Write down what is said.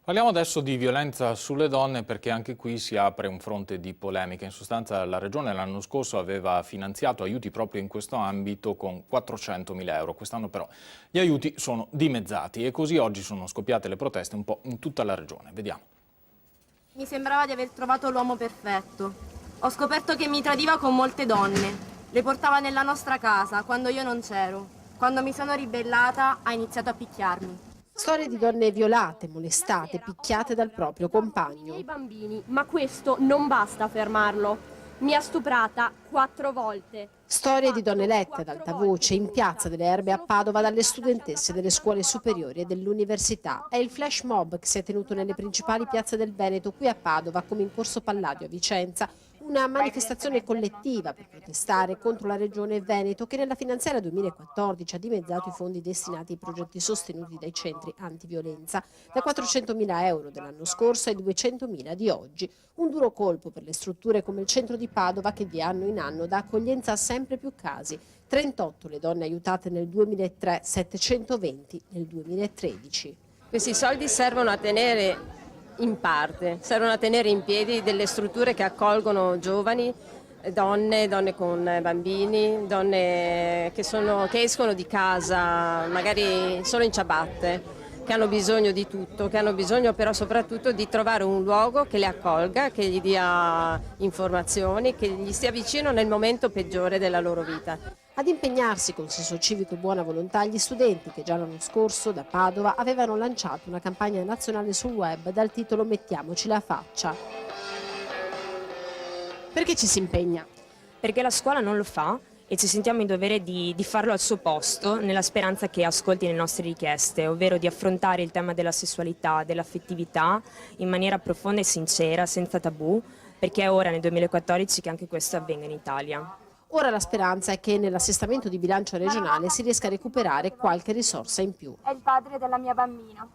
Parliamo adesso di violenza sulle donne perché anche qui si apre un fronte di polemica. In sostanza la Regione l'anno scorso aveva finanziato aiuti proprio in questo ambito con 400.000 euro. Quest'anno però gli aiuti sono dimezzati e così oggi sono scoppiate le proteste un po' in tutta la Regione. Vediamo. Mi sembrava di aver trovato l'uomo perfetto. Ho scoperto che mi tradiva con molte donne. Le portava nella nostra casa quando io non c'ero. Quando mi sono ribellata ha iniziato a picchiarmi. Storie di donne violate, molestate, picchiate dal proprio compagno. I bambini, ma questo non basta fermarlo. Mi ha stuprata 4 volte. Storie di donne lette ad alta voce in Piazza delle Erbe a Padova dalle studentesse delle scuole superiori e dell'università. È il flash mob che si è tenuto nelle principali piazze del Veneto, qui a Padova, come in Corso Palladio a Vicenza. Una manifestazione collettiva per protestare contro la Regione Veneto che nella finanziaria 2014 ha dimezzato i fondi destinati ai progetti sostenuti dai centri antiviolenza, da 400.000 euro dell'anno scorso ai 200.000 di oggi. Un duro colpo per le strutture come il centro di Padova che di anno in anno dà accoglienza a sempre più casi. 38 le donne aiutate nel 2003, 720 nel 2013. Questi soldi servono a tenere in parte, servono a tenere in piedi delle strutture che accolgono giovani, donne con bambini, donne che escono di casa magari solo in ciabatte, che hanno bisogno di tutto, che hanno bisogno però soprattutto di trovare un luogo che le accolga, che gli dia informazioni, che gli stia vicino nel momento peggiore della loro vita. Ad impegnarsi con senso civico e buona volontà gli studenti che già l'anno scorso da Padova avevano lanciato una campagna nazionale sul web dal titolo Mettiamoci la faccia. Perché ci si impegna? Perché la scuola non lo fa e ci sentiamo in dovere di farlo al suo posto nella speranza che ascolti le nostre richieste, ovvero di affrontare il tema della sessualità, dell'affettività in maniera profonda e sincera, senza tabù, perché è ora nel 2014 che anche questo avvenga in Italia. Ora la speranza è che nell'assestamento di bilancio regionale si riesca a recuperare qualche risorsa in più. È il padre della mia bambina.